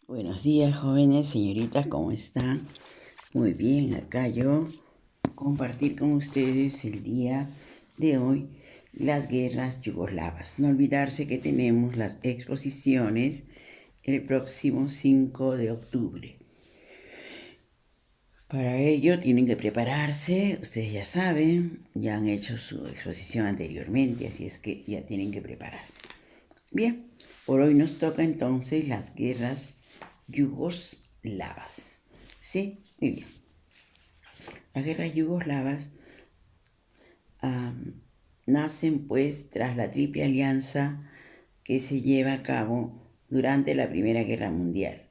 Buenos días, jóvenes, señoritas, ¿cómo están? Muy bien, acá yo compartir con ustedes el día de hoy las guerras yugoslavas. No olvidarse que tenemos las exposiciones el próximo 5 de octubre. Para ello tienen que prepararse, ustedes ya saben, ya han hecho su exposición anteriormente, así es que ya tienen que prepararse. Bien, por hoy nos toca entonces las guerras yugoslavas. ¿Sí? Muy bien. Las guerras yugoslavas nacen pues tras la triple alianza que se lleva a cabo durante la Primera Guerra Mundial.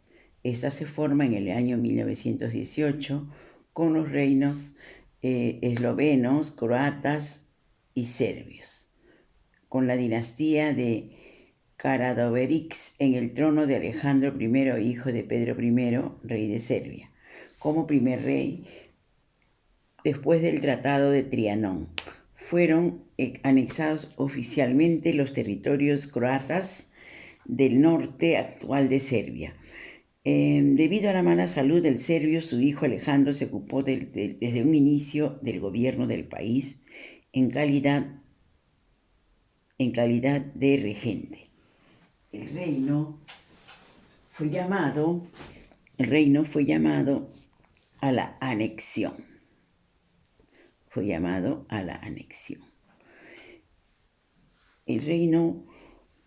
Esta se forma en el año 1918 con los reinos eslovenos, croatas y serbios, con la dinastía de Karađorđević en el trono de Alejandro I, hijo de Pedro I, rey de Serbia, como primer rey después del Tratado de Trianón. Fueron anexados oficialmente los territorios croatas del norte actual de Serbia. Debido a la mala salud del serbio, su hijo Alejandro se ocupó desde un inicio del gobierno del país en calidad de regente. El reino fue llamado a la anexión. El reino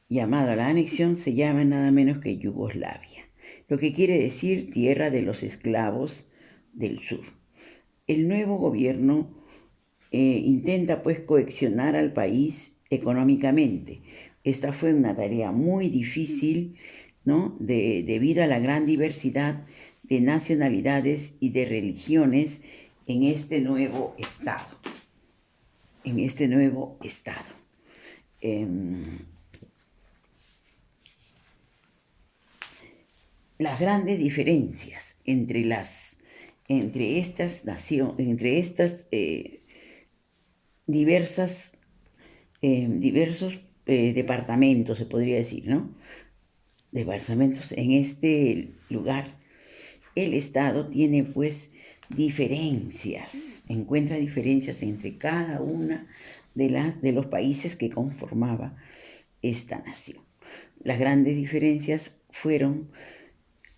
llamado a la anexión se llama nada menos que Yugoslavia, lo que quiere decir tierra de los esclavos del sur. El nuevo gobierno intenta pues cohesionar al país económicamente. Esta fue una tarea muy difícil, ¿no? Debido a la gran diversidad de nacionalidades y de religiones en este nuevo estado. Las grandes diferencias entre estas diversos departamentos, se podría decir, ¿no? Departamentos en este lugar. El Estado tiene pues encuentra diferencias entre cada una de los países que conformaba esta nación. Las grandes diferencias fueron,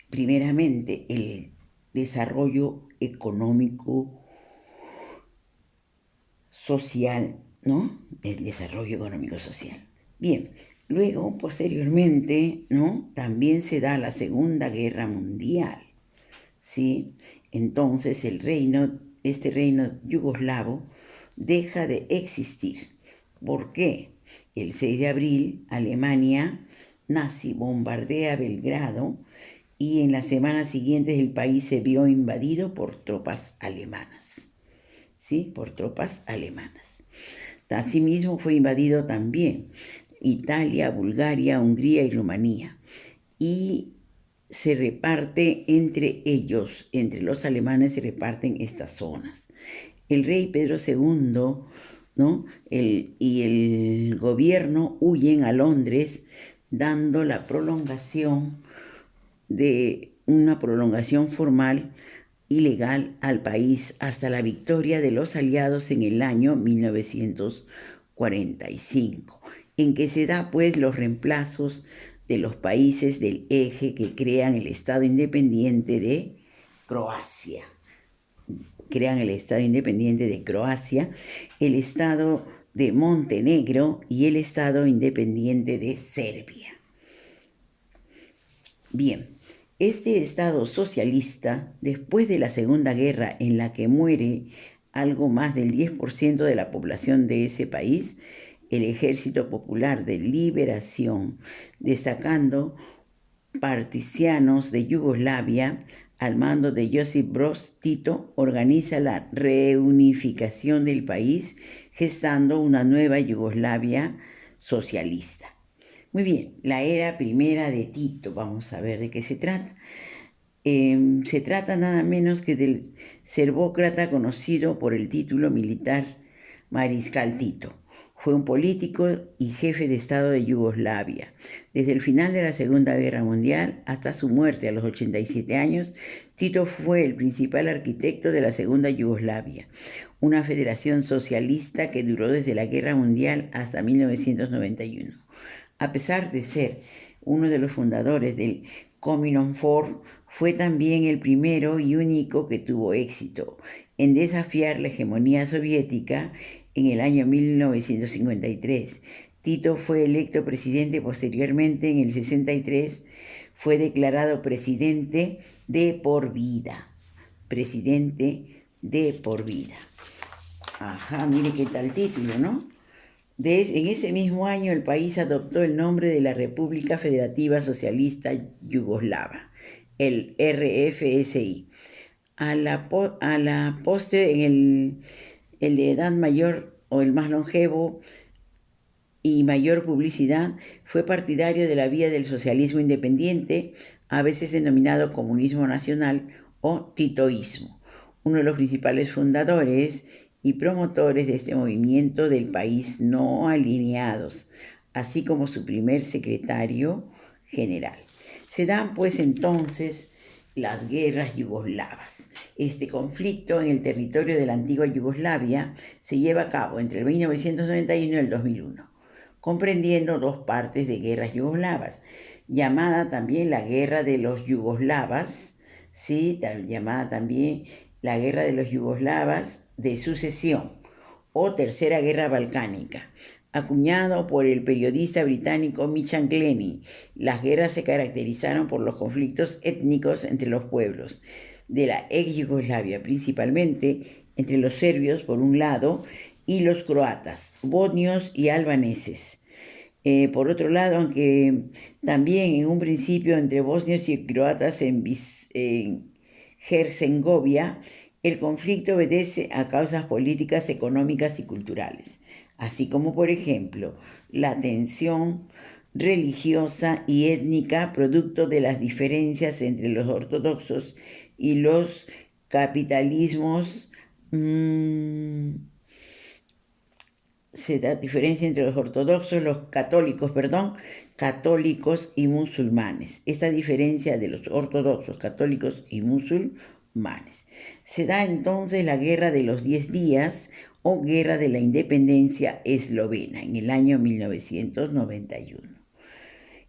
primeramente, el desarrollo económico social, ¿no? El desarrollo económico social. Bien, luego, posteriormente, ¿no? También se da la Segunda Guerra Mundial, ¿sí? Entonces este reino yugoslavo deja de existir. ¿Por qué? El 6 de abril, Alemania nazi bombardea Belgrado y en las semanas siguientes el país se vio invadido por tropas alemanas. ¿Sí? Por tropas alemanas. Asimismo fue invadido también Italia, Bulgaria, Hungría y Rumanía. Y se reparte entre ellos, entre los alemanes se reparten estas zonas. El rey Pedro II, ¿no? y el gobierno huyen a Londres, dando la prolongación formal y legal al país hasta la victoria de los aliados en el año 1945, en que se da pues los reemplazos de los países del eje que crean el Estado Independiente de Croacia. El Estado de Montenegro y el Estado Independiente de Serbia. Bien, este Estado socialista, después de la Segunda Guerra, en la que muere algo más del 10% de la población de ese país, el Ejército Popular de Liberación, destacando partizanios de Yugoslavia, al mando de Josip Broz Tito, organiza la reunificación del país, gestando una nueva Yugoslavia socialista. Muy bien, la era primera de Tito, vamos a ver de qué se trata. Se trata nada menos que del serbócrata conocido por el título militar Mariscal Tito. Fue un político y jefe de Estado de Yugoslavia. Desde el final de la Segunda Guerra Mundial hasta su muerte a los 87 años, Tito fue el principal arquitecto de la Segunda Yugoslavia, una federación socialista que duró desde la Guerra Mundial hasta 1991. A pesar de ser uno de los fundadores del Komintern, fue también el primero y único que tuvo éxito en desafiar la hegemonía soviética en el año 1953. Tito fue electo presidente posteriormente. En el 63 fue declarado presidente de por vida. Presidente de por vida. Ajá, mire qué tal título, ¿no? En ese mismo año el país adoptó el nombre de la República Federativa Socialista Yugoslava, el RFSI. A la postre, en el de edad mayor o el más longevo y mayor publicidad, fue partidario de la vía del socialismo independiente, a veces denominado comunismo nacional o titoísmo. Uno de los principales fundadores y promotores de este movimiento del país no alineados, así como su primer secretario general. Se dan pues entonces las guerras yugoslavas. Este conflicto en el territorio de la antigua Yugoslavia se lleva a cabo entre el 1991 y el 2001, comprendiendo dos partes de guerras yugoslavas, llamada también la Guerra de los Yugoslavas, ¿sí? Llamada también la Guerra de los Yugoslavas de Sucesión o Tercera Guerra Balcánica, acuñado por el periodista británico Michan Glenny. Las guerras se caracterizaron por los conflictos étnicos entre los pueblos de la ex Yugoslavia, principalmente entre los serbios por un lado y los croatas, bosnios y albaneses. Por otro lado, aunque también en un principio entre bosnios y croatas en Herzegovina, el conflicto obedece a causas políticas, económicas y culturales, así como, por ejemplo, la tensión religiosa y étnica producto de las diferencias entre los ortodoxos y los capitalismos. Se da diferencia entre los ortodoxos, los católicos, católicos y musulmanes. Esta diferencia de los ortodoxos, católicos y musulmanes. Se da entonces la Guerra de los 10 días o Guerra de la Independencia Eslovena en el año 1991.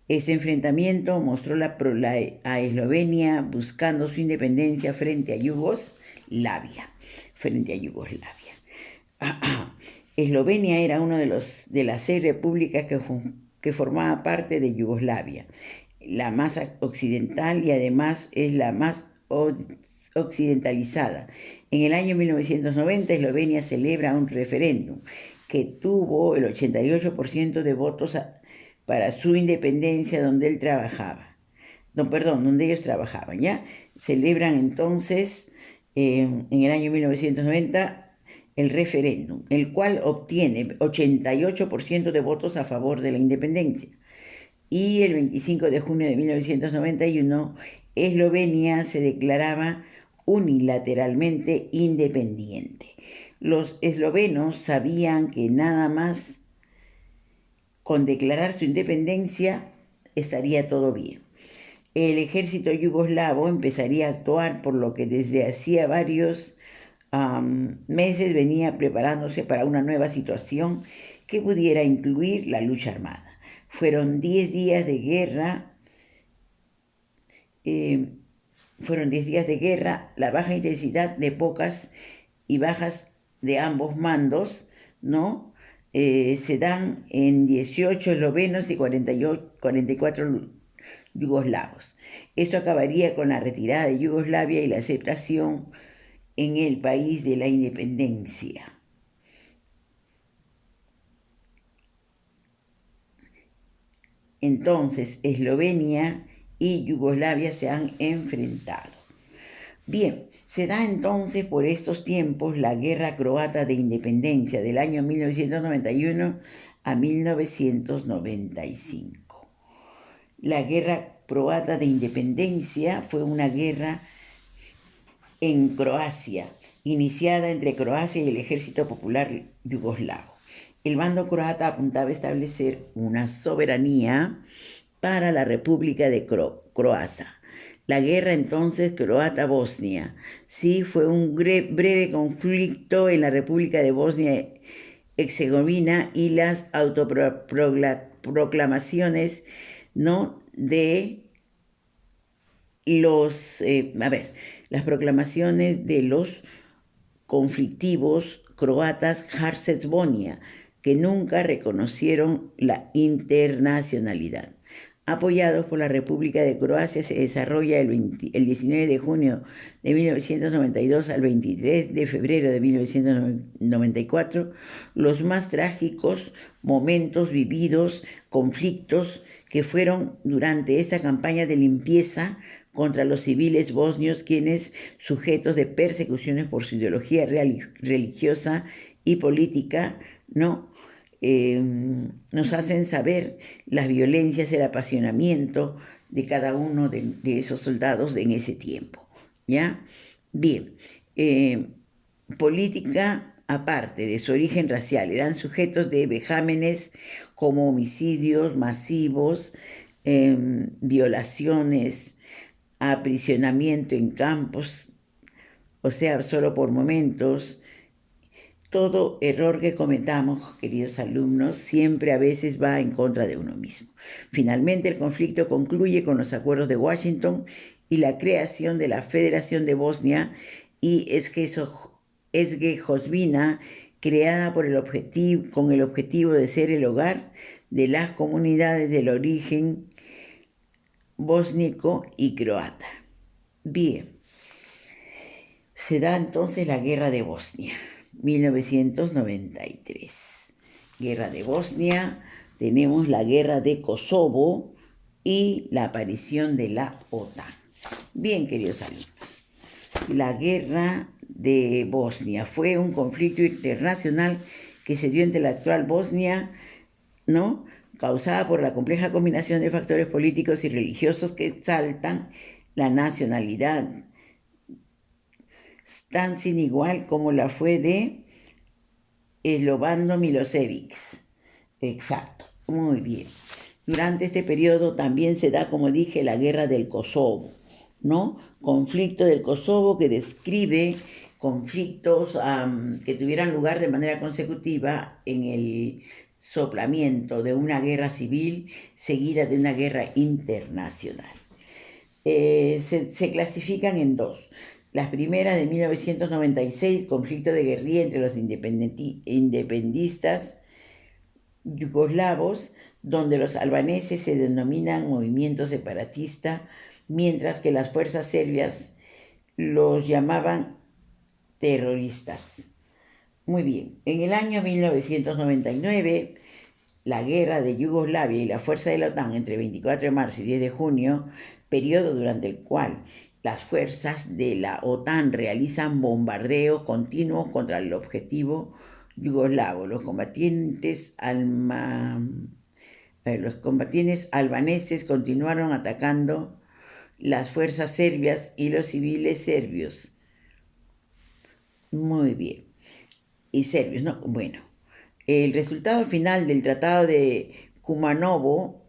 Este enfrentamiento mostró a Eslovenia buscando su independencia frente a Yugoslavia. Eslovenia era una de las 6 repúblicas que formaba parte de Yugoslavia, la más occidental y además es la más occidentalizada. En el año 1990 Eslovenia celebra un referéndum que tuvo el 88% de votos para su independencia donde ellos trabajaban, ¿ya? Celebran entonces en el año 1990 el referéndum, el cual obtiene 88% de votos a favor de la independencia. Y el 25 de junio de 1991, Eslovenia se declaraba unilateralmente independiente. Los eslovenos sabían que nada más con declarar su independencia estaría todo bien. El ejército yugoslavo empezaría a actuar, por lo que desde hacía varios meses venía preparándose para una nueva situación que pudiera incluir la lucha armada. Fueron 10 días de guerra, la baja intensidad de pocas y bajas de ambos mandos, ¿no? Se dan en 18 eslovenos y 44 yugoslavos. Esto acabaría con la retirada de Yugoslavia y la aceptación en el país de la independencia. Entonces, Eslovenia y Yugoslavia se han enfrentado. Bien, se da entonces por estos tiempos la Guerra Croata de Independencia del año 1991 a 1995. La Guerra Croata de Independencia fue una guerra en Croacia, iniciada entre Croacia y el Ejército Popular Yugoslavo. el bando croata apuntaba a establecer una soberanía para la República de Croacia. La guerra entonces croata-bosnia, sí, fue un breve conflicto en la República de Bosnia-Herzegovina y las autoproclamaciones, ¿no?, de las proclamaciones de los conflictivos croatas Herzegovina, que nunca reconocieron la internacionalidad. Apoyados por la República de Croacia, se desarrolla el 19 de junio de 1992 al 23 de febrero de 1994 los más trágicos momentos vividos, conflictos que fueron durante esta campaña de limpieza contra los civiles bosnios, quienes, sujetos de persecuciones por su ideología religiosa y política, nos hacen saber las violencias, el apasionamiento de cada uno de esos soldados en ese tiempo. ¿Ya? Bien, política aparte de su origen racial, eran sujetos de vejámenes como homicidios masivos, violaciones, aprisionamiento en campos, o sea, solo por momentos. Todo error que cometamos, queridos alumnos, siempre a veces va en contra de uno mismo. Finalmente, el conflicto concluye con los acuerdos de Washington y la creación de la Federación de Bosnia y Herzegovina, creada con el objetivo de ser el hogar de las comunidades del origen bosnico y croata. Bien, se da entonces la Guerra de Bosnia, 1993. Guerra de Bosnia, tenemos la Guerra de Kosovo y la aparición de la OTAN. Bien, queridos alumnos, la Guerra de Bosnia fue un conflicto internacional que se dio entre la actual Bosnia, ¿no?, causada por la compleja combinación de factores políticos y religiosos que exaltan la nacionalidad, tan sin igual como la fue de Slobodan Milosevic. Exacto, muy bien. Durante este periodo también se da, como dije, la Guerra del Kosovo, ¿no? Conflicto del Kosovo que describe conflictos que tuvieran lugar de manera consecutiva en el soplamiento de una guerra civil seguida de una guerra internacional. Se clasifican en dos. Las primeras de 1996, conflicto de guerrilla entre los independistas yugoslavos, donde los albaneses se denominan movimiento separatista, mientras que las fuerzas serbias los llamaban terroristas. Muy bien, en el año 1999, la guerra de Yugoslavia y la fuerza de la OTAN entre 24 de marzo y 10 de junio, periodo durante el cual las fuerzas de la OTAN realizan bombardeos continuos contra el objetivo yugoslavo. Los combatientes albaneses continuaron atacando las fuerzas serbias y los civiles serbios. Muy bien. Y serbios, ¿no? Bueno, el resultado final del Tratado de Kumanovo,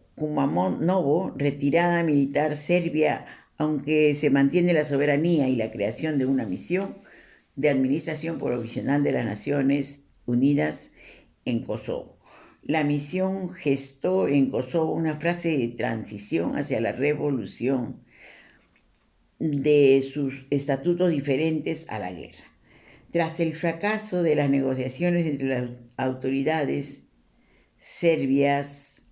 retirada militar serbia, aunque se mantiene la soberanía y la creación de una misión de administración provisional de las Naciones Unidas en Kosovo. La misión gestó en Kosovo una fase de transición hacia la revolución de sus estatutos diferentes a la guerra. Tras el fracaso de las negociaciones entre las autoridades serbias,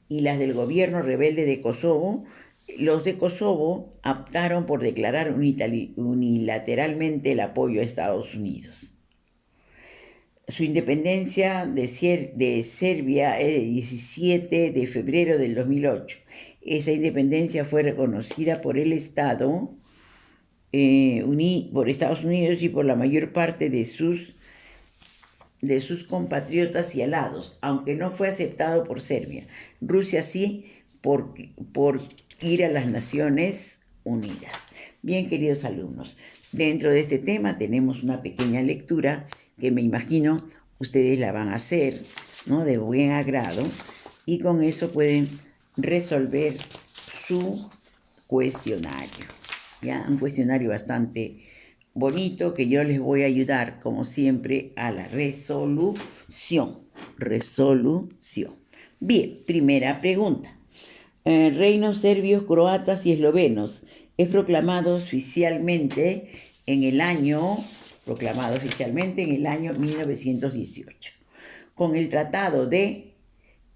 y las del gobierno rebelde de Kosovo, los de Kosovo optaron por declarar unilateralmente el apoyo a Estados Unidos. Su independencia de Serbia es el 17 de febrero del 2008. Esa independencia fue reconocida por el Estado, por Estados Unidos y por la mayor parte de sus compatriotas y aliados, aunque no fue aceptado por Serbia. Rusia sí, por ir a las Naciones Unidas. Bien, queridos alumnos, dentro de este tema tenemos una pequeña lectura que me imagino ustedes la van a hacer, ¿no? De buen agrado, y con eso pueden resolver su cuestionario. ¿Ya? Un cuestionario bastante bonito que yo les voy a ayudar, como siempre, a la resolución. Resolución. Bien, primera pregunta. Reinos serbios, croatas y eslovenos es proclamado oficialmente en el año 1918. Con el Tratado de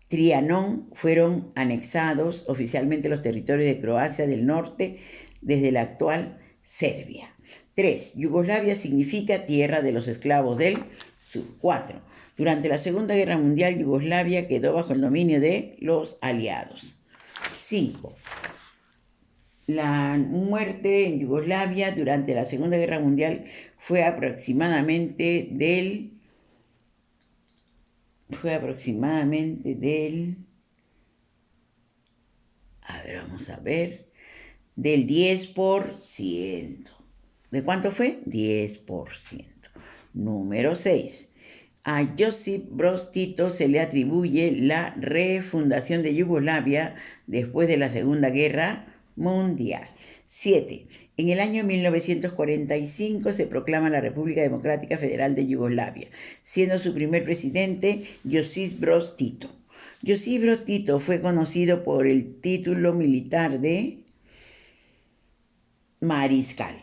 Trianón fueron anexados oficialmente los territorios de Croacia del Norte desde la actual Serbia. 3. Yugoslavia significa tierra de los esclavos del sur. 4. Durante la Segunda Guerra Mundial, Yugoslavia quedó bajo el dominio de los aliados. 5. La muerte en Yugoslavia durante la Segunda Guerra Mundial fue aproximadamente del... A ver, vamos a ver. Del 10%. ¿De cuánto fue? 10%. Número 6. A Josip Broz Tito se le atribuye la refundación de Yugoslavia después de la Segunda Guerra Mundial. 7. En el año 1945 se proclama la República Democrática Federal de Yugoslavia, siendo su primer presidente Josip Broz Tito. Josip Broz Tito fue conocido por el título militar de mariscal.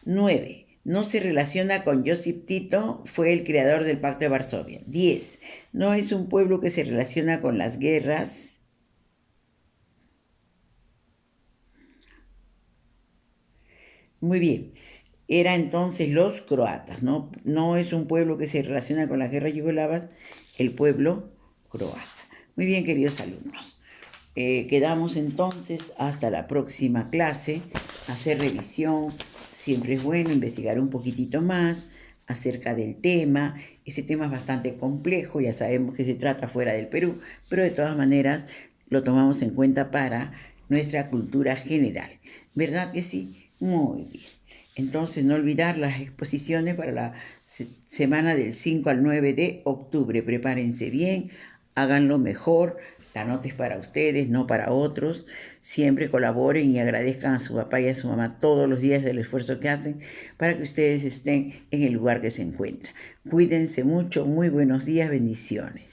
9. No se relaciona con Josip Tito, fue el creador del Pacto de Varsovia. 10. No es un pueblo que se relaciona con las guerras. Muy bien. Era entonces los croatas, ¿no? No es un pueblo que se relaciona con las guerras yugoslavas, el pueblo croata. Muy bien, queridos alumnos. Quedamos entonces hasta la próxima clase, hacer revisión. Siempre es bueno investigar un poquitito más acerca del tema. Ese tema es bastante complejo, ya sabemos que se trata fuera del Perú, pero de todas maneras lo tomamos en cuenta para nuestra cultura general. ¿Verdad que sí? Muy bien. Entonces, no olvidar las exposiciones para la semana del 5 al 9 de octubre. Prepárense bien, háganlo mejor. La nota es para ustedes, no para otros. Siempre colaboren y agradezcan a su papá y a su mamá todos los días del esfuerzo que hacen para que ustedes estén en el lugar que se encuentran. Cuídense mucho, muy buenos días, bendiciones.